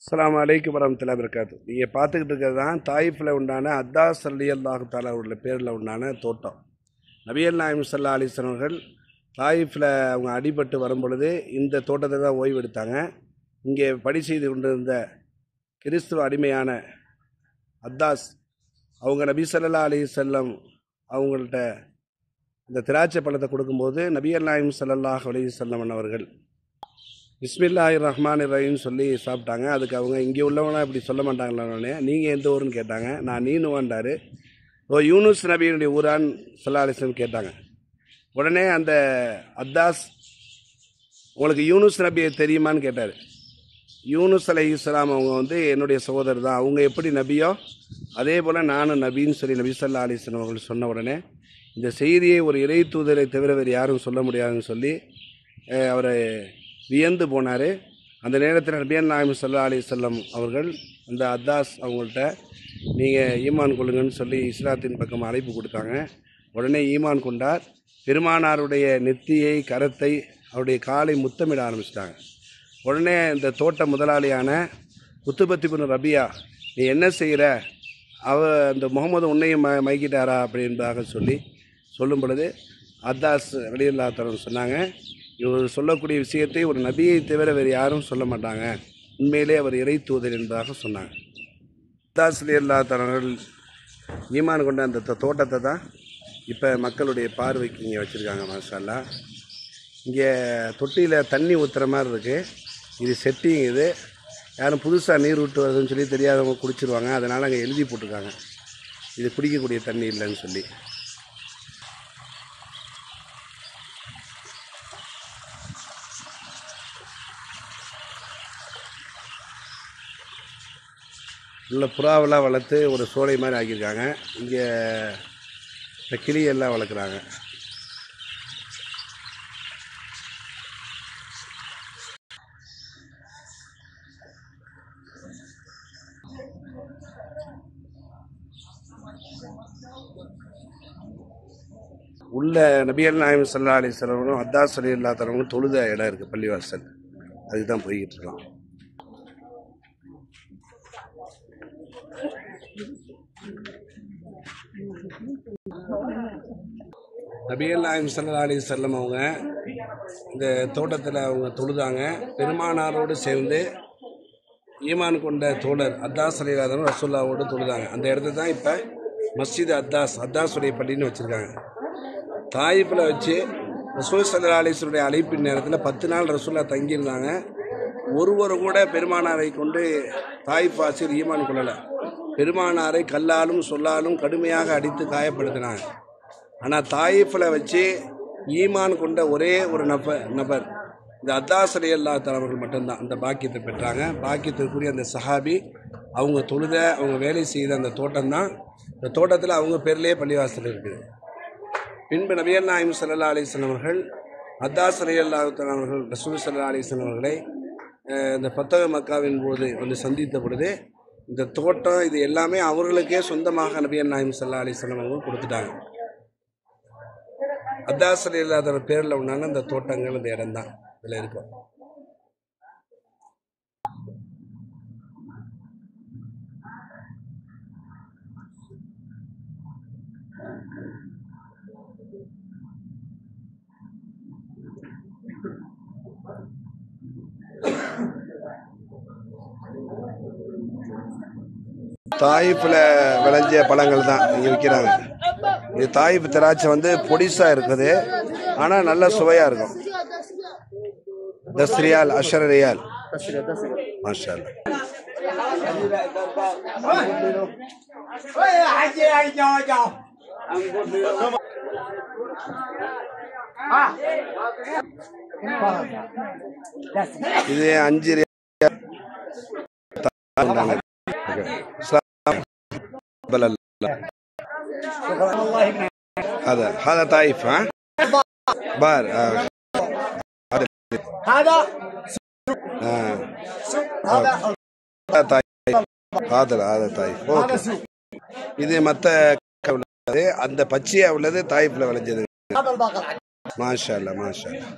அஸ்ஸலாமு அலைக்கும் வரஹ்மத்துல்லாஹி வபரகாத்துஹு. நீங்கள் பார்த்துக்கிட்டு இருக்கிறது தான் தாயிஃபில் உண்டான அத்தாஸ் ரலியல்லாஹு தஆலா அவருடைய பேரில் உண்டான தோட்டம். நபிகள் நாயகம் ஸல்லல்லாஹு அலைஹி வஸல்லம் அவர்கள் தாயிஃபில் அவங்க அடிபட்டு வரும்பொழுது இந்த தோட்டத்தை தான் ஓய்வு எடுத்தாங்க. இங்கே பணி செய்து கொண்டிருந்த கிறிஸ்துவ அடிமையான அத்தாஸ் அவங்க நபி ஸல்லல்லாஹு அலைஹி வஸல்லம் அவங்கள்ட்ட இந்த திராட்சை பழத்தை கொடுக்கும்போது நபிகள் நாயகம் ஸல்லல்லாஹு அலைஹி வஸல்லம் அவர்கள் பிஸ்மில்லாஹிர் ரஹ்மானிர் ரஹீம் சொல்லி சாப்பிட்டாங்க. அதுக்கு அவங்க இங்கே உள்ளவங்களாம் இப்படி சொல்ல மாட்டாங்களானே, நீங்கள் எந்த ஊருன்னு கேட்டாங்க. நான் நீனுவான்டாரு. யூனுஸ் நபியினுடைய ஊரான் ஸல்லல்லாஹு அலைஹி வஸல்லம் கேட்டாங்க. உடனே அந்த அத்தாஸ் உங்களுக்கு யூனுஸ் நபியை தெரியுமான்னு கேட்டார். யூனுஸ் அலைஹிஸ்ஸலாம் அவங்க என்னுடைய சகோதரர் தான். அவங்க எப்படி நபியோ அதே போல் நானும் நபின்னு சொல்லி நபி ஸல்லல்லாஹு அலைஹி வஸல்லம் அவர்கள் சொன்ன உடனே இந்த செய்தியை ஒரு இறை தூதரை தவிர வேறு யாரும் சொல்ல முடியாதுன்னு சொல்லி அவரை வியந்து போனார். அந்த நேரத்தில் நபிகள் நாயகம் ஸல்லல்லாஹு அலைஹி வஸல்லம் அவர்கள் அந்த அத்தாஸ் அவங்கள்ட்ட நீங்கள் ஈமான் கொள்ளுங்கன்னு சொல்லி இஸ்லாத்தின் பக்கம் அழைப்பு கொடுத்தாங்க. உடனே ஈமான் கொண்டார். பெருமானாருடைய நெத்தியை கரத்தை அவருடைய காலை முத்தமிட ஆரம்பிச்சிட்டாங்க. உடனே இந்த தோட்ட முதலாளியான உத்துபத்தி பின் ரபியா, நீ என்ன செய்கிற, அந்த முகமது உன்னையும் மைக்கிட்டாரா அப்படின்றதாக சொல்லும் பொழுது அத்தாஸ் ரலியல்லாஹு தஆலா சொன்னாங்க, இவர் சொல்லக்கூடிய விஷயத்தை ஒரு நபியை தவிர வேறு யாரும் சொல்ல மாட்டாங்க, உண்மையிலே அவர் இறை தூதர் என்பதாக சொன்னாங்க. அத்தாஸ் ரலியல்லாஹு தஆலா அவர்கள் ஈமான் கொண்ட அந்த தோட்டத்தை தான் இப்போ மக்களுடைய பார்வைக்கு இங்கே வச்சுருக்காங்க. மாஷா அல்லாஹ். இங்கே தொட்டியில் தண்ணி ஊற்றுற மாதிரி இருக்குது. இது செட்டிங். இது யாரும் புதுசாக நீர் விட்டு வருதுன்னு சொல்லி தெரியாதவங்க குடிச்சிருவாங்க. அதனால் அங்கே எழுதி போட்டிருக்காங்க இது குடிக்கக்கூடிய தண்ணி இல்லைன்னு சொல்லி. உள்ள புறாவெல்லாம் வளர்த்து ஒரு சோலை மாதிரி ஆக்கியிருக்காங்க. இங்கே இந்த கிளியெல்லாம் வளர்க்குறாங்க. உள்ள நபிகள் நாயகம் ஸல்லல்லாஹு அலைஹி வஸல்லம் அத்தாஸ் ரலியல்லாஹு தஆலா தொழுத இடம் இருக்குது, பள்ளிவாசல். அதுக்கு தான் போய்கிட்டு இருக்கோம். நபிகள் நாயகம் ஸல்லல்லாஹு அலைஹி வஸல்லம் அவங்க இந்த தோட்டத்தில் அவங்க தொழுதாங்க. பெருமானாரோடு சேர்ந்து ஈமான் கொண்ட தோழர் அத்தாஸ் ரலியல்லாஹு தஆலா ரசூலுல்லாஹோடு தொழுதாங்க. அந்த இடத்துல தான் இப்போ மஸ்ஜித் அத்தாஸுடைய பள்ளின்னு வச்சுருக்காங்க. தாயிஃபில் வச்சு ரசூல் ஸல்லல்லாஹு அலைஹி வஸல்லம் அழைப்பின் நேரத்தில் 10 நாள் ரசூலுல்லாஹ் தங்கியிருந்தாங்க. ஒருவர் கூட பெருமானாரை கொண்டு தாயிஃப் வாசியில் ஈமான் கொள்ளலை. பெருமானாரை கல்லாலும் சொல்லாலும் கடுமையாக அடித்து காயப்படுத்தினாங்க. ஆனால் தாயிஃபில் வச்சு ஈமான் கொண்ட ஒரே ஒரு நபர் இந்த அத்தாஸ் ரலியல்லாஹு தஆலா அவர்கள் மட்டும்தான் அந்த பாக்கியத்தை பெற்றாங்க. பாக்கியத்திற்குரிய அந்த சஹாபி அவங்க தொழுத அவங்க வேலை செய்த அந்த தோட்டம் தான். இந்த தோட்டத்தில் அவங்க பேர்லேயே பள்ளிவாசல் இருக்குது. பின்பு நபிகள் நாயகம் ஸல்லல்லாஹு அலைஹி வஸல்லம் அவர்கள் அத்தாஸ் ரலியல்லாஹு தஆலா அவர்கள் ரசூல் ஸல்லல்லாஹு அலைஹி வஸல்லம் அவர்களை இந்த ஃபத்ஹ் மக்காவின் போது சந்தித்த பொழுது இந்த தோட்டம் இது எல்லாமே அவர்களுக்கே சொந்தமாக நபிகள் நாயகம் ஸல்லல்லாஹு அலைஹி வஸல்லம் அவங்க கொடுத்துட்டாங்க. அத்தாஸ் ரலியல்லாஹு தஆலா பேரில் உண்டான இந்த தோட்டங்கள் இந்த இடம் தான் இதில் இருக்கும். தாயிஃபில் விளைஞ்ச பழங்கள் தான் இங்கே விற்கிறாங்க. இது தாயிஃப் திராட்சை பொடிசாக இருக்குது, ஆனால் நல்ல சுவையாக இருக்கும். 10 ரியால் 10 ரியால். மாஷா அல்லாஹ். இது 5 ரியால். هذا طائف. ها بار هذا هذا طائف. ஓகே. இது மற்ற அந்த பச்சையா உள்ளது தாயிஃபில் விளைஞ்சது. மாஷா அல்லாஹ் மாஷா அல்லாஹ்.